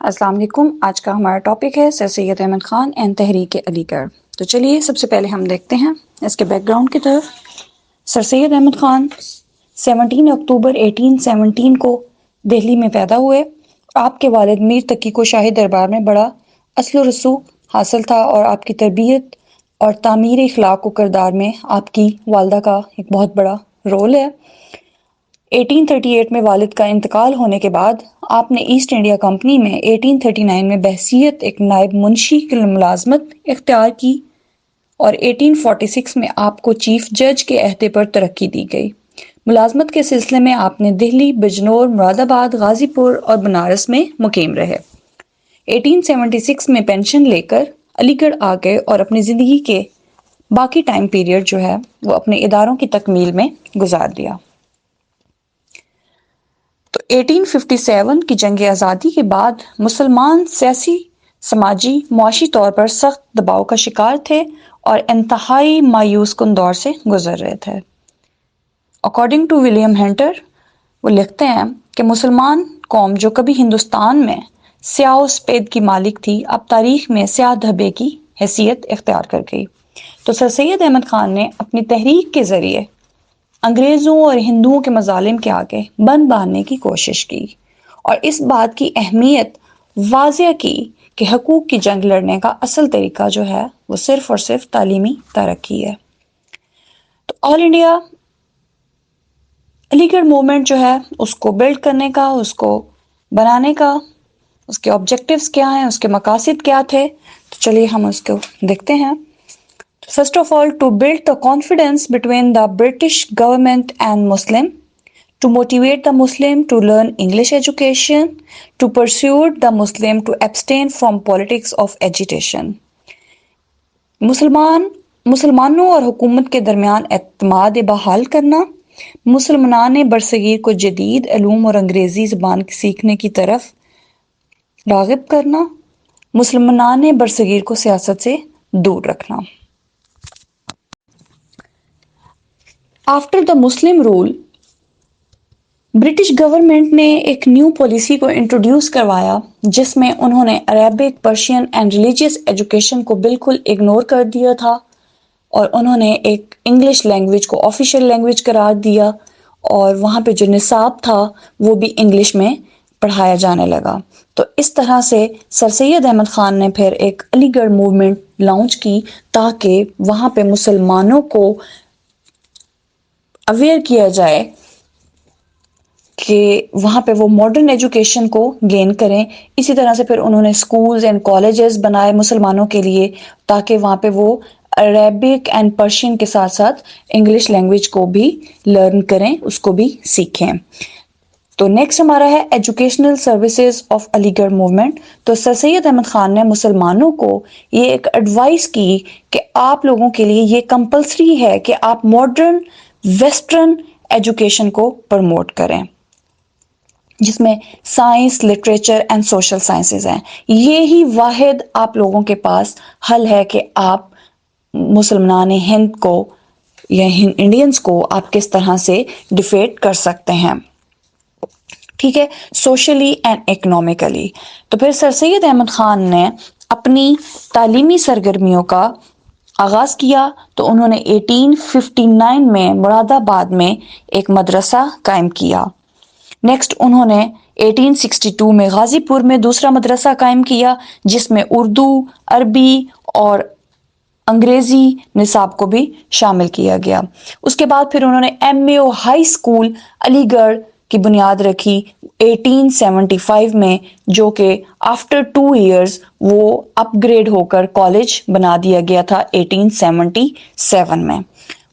السلام علیکم. آج کا ہمارا ٹاپک ہے سر سید احمد خان اینڈ تحریک علی گڑھ. تو چلیے سب سے پہلے ہم دیکھتے ہیں اس کے بیک گراؤنڈ کی طرف. سر سید احمد خان 17 اکتوبر 1817 کو دہلی میں پیدا ہوئے. آپ کے والد میر تقی کو شاہی دربار میں بڑا اصل و رسوخ حاصل تھا اور آپ کی تربیت اور تعمیر اخلاق و کردار میں آپ کی والدہ کا ایک بہت بڑا رول ہے. 1838 میں والد کا انتقال ہونے کے بعد آپ نے ایسٹ انڈیا کمپنی میں 1839 میں بحیثیت ایک نائب منشی کی ملازمت اختیار کی اور 1846 میں آپ کو چیف جج کے عہدے پر ترقی دی گئی. ملازمت کے سلسلے میں آپ نے دہلی، بجنور، مراد آباد، غازی پور اور بنارس میں مقیم رہے. 1876 میں پینشن لے کر علی گڑھ آ گئے اور اپنی زندگی کے باقی ٹائم پیریڈ جو ہے وہ اپنے اداروں کی تکمیل میں گزار دیا. تو 1857 کی جنگ آزادی کے بعد مسلمان سیاسی، سماجی، معاشی طور پر سخت دباؤ کا شکار تھے اور انتہائی مایوس کن دور سے گزر رہے تھے. اکارڈنگ ٹو ولیم ہنٹر وہ لکھتے ہیں کہ مسلمان قوم جو کبھی ہندوستان میں سیاہ و سفید کی مالک تھی اب تاریخ میں سیاہ دھبے کی حیثیت اختیار کر گئی. تو سر سید احمد خان نے اپنی تحریک کے ذریعے انگریزوں اور ہندوؤں کے مظالم کے آگے بند باندھنے کی کوشش کی اور اس بات کی اہمیت واضح کی کہ حقوق کی جنگ لڑنے کا اصل طریقہ جو ہے وہ صرف اور صرف تعلیمی ترقی ہے. تو آل انڈیا علی گڑھ موومنٹ جو ہے اس کو بلڈ کرنے کا، اس کو بنانے کا، اس کے آبجیکٹیوز کیا ہیں، اس کے مقاصد کیا تھے، تو چلیے ہم اس کو دیکھتے ہیں. First of all, to build the confidence between the British government and Muslim, to motivate the Muslim to learn English education, to persuade the Muslim to abstain from politics of agitation. مسلمانوں اور حکومت کے درمیان اعتماد بحال کرنا، مسلمان برصغیر کو جدید علوم اور انگریزی زبان سیکھنے کی طرف راغب کرنا، مسلمان برصغیر کو سیاست سے دور رکھنا. After the Muslim rule British government نے ایک نیو پالیسی کو انٹروڈیوس کروایا جس میں انہوں نے Arabic, Persian and religious education کو بالکل اگنور کر دیا تھا اور انہوں نے ایک انگلش لینگویج کو آفیشیل لینگویج قرار دیا اور وہاں پہ جو نصاب تھا وہ بھی انگلش میں پڑھایا جانے لگا. تو اس طرح سے سر سید احمد خان نے پھر ایک علی گڑھ موومنٹ لانچ کی تاکہ وہاں پہ مسلمانوں کو اویئر کیا جائے کہ وہاں پہ وہ ماڈرن ایجوکیشن کو گین کریں. اسی طرح سے پھر انہوں نے اسکولز اینڈ کالجز بنائے مسلمانوں کے لیے تاکہ وہاں پہ وہ عربک اینڈ پرشین کے ساتھ ساتھ انگلش لینگویج کو بھی لرن کریں، اس کو بھی سیکھیں. تو نیکسٹ ہمارا ہے ایجوکیشنل سروسز آف علی گڑھ موومنٹ. تو سر سید احمد خان نے مسلمانوں کو یہ ایک ایڈوائس کی کہ آپ لوگوں کے لیے یہ کمپلسری ہے کہ آپ ماڈرن ویسٹرن ایجوکیشن کو پروموٹ کریں جس میں science, literature and social sciences ہیں. یہی واحد آپ لوگوں کے پاس حل ہے کہ آپ مسلمان ہند کو یا انڈینز کو آپ کس طرح سے ڈیفیٹ کر سکتے ہیں. ٹھیک ہے، سوشلی اینڈ اکنامکلی. تو پھر سر سید احمد خان نے اپنی تعلیمی سرگرمیوں کا آغاز کیا تو انہوں نے 1859 میں مراد آباد میں ایک مدرسہ قائم کیا. نیکسٹ انہوں نے 1862 میں غازی پور میں دوسرا مدرسہ قائم کیا جس میں اردو، عربی اور انگریزی نصاب کو بھی شامل کیا گیا. اس کے بعد پھر انہوں نے MAO ہائی اسکول علی گڑھ کی بنیاد رکھی 1875 میں، جو کہ آفٹر 2 ایئرز وہ اپ گریڈ ہو کر کالج بنا دیا گیا تھا 1877 میں.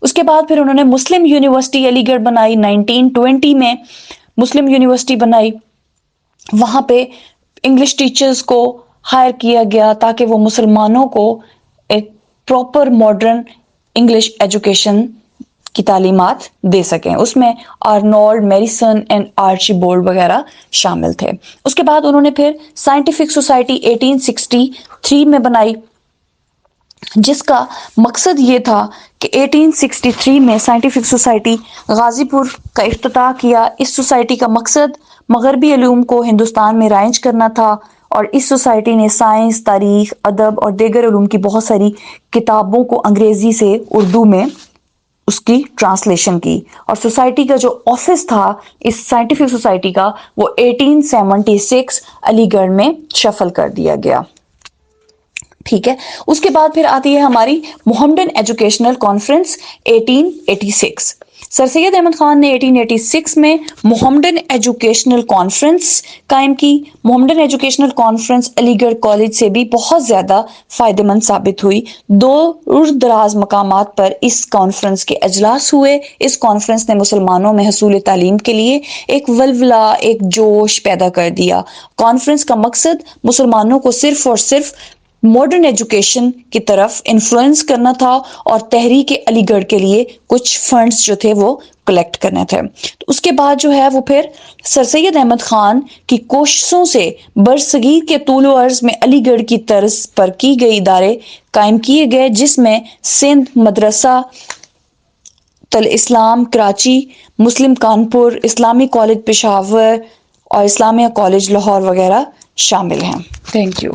اس کے بعد پھر انہوں نے مسلم یونیورسٹی علی گڑھ بنائی 1920 میں. مسلم یونیورسٹی بنائی، وہاں پہ انگلش ٹیچرز کو ہائر کیا گیا تاکہ وہ مسلمانوں کو ایک پراپر ماڈرن انگلش ایجوکیشن کی تعلیمات دے سکیں. اس میں آرنولڈ، میریسن اینڈ آرچیبولڈ وغیرہ شامل تھے. اس کے بعد انہوں نے پھر سائنٹیفک سوسائٹی 1863 میں بنائی جس کا مقصد یہ تھا کہ 1863 میں سائنٹیفک سوسائٹی غازی پور کا افتتاح کیا. اس سوسائٹی کا مقصد مغربی علوم کو ہندوستان میں رائج کرنا تھا اور اس سوسائٹی نے سائنس، تاریخ، ادب اور دیگر علوم کی بہت ساری کتابوں کو انگریزی سے اردو میں اس کی ٹرانسلیشن کی، اور سوسائٹی کا جو آفس تھا اس سائنٹیفک سوسائٹی کا وہ 1876 علی گڑھ میں شفل کر دیا گیا. ٹھیک ہے. اس کے بعد پھر آتی ہے ہماری محمدن ایجوکیشنل کانفرنس 1886. سر سید احمد خان نے 1886 میں محمدن ایجوکیشنل کانفرنس قائم کی. محمدن ایجوکیشنل کانفرنس علی گڑھ کالج سے بھی بہت زیادہ فائدہ مند ثابت ہوئی. دور دراز مقامات پر اس کانفرنس کے اجلاس ہوئے. اس کانفرنس نے مسلمانوں میں حصول تعلیم کے لیے ایک ولولہ، ایک جوش پیدا کر دیا. کانفرنس کا مقصد مسلمانوں کو صرف اور صرف ماڈرن ایجوکیشن کی طرف انفلوئنس کرنا تھا اور تحریک علی گڑھ کے لیے کچھ فنڈز جو تھے وہ کلیکٹ کرنے تھے. اس کے بعد جو ہے وہ پھر سر سید احمد خان کی کوششوں سے برصغیر کے طول و عرض میں علی گڑھ کی طرز پر کی گئی ادارے قائم کیے گئے، جس میں سندھ مدرسہ اسلام کراچی، مسلم کانپور، اسلامی کالج پشاور اور اسلامیہ کالج لاہور وغیرہ شامل ہیں. Thank you.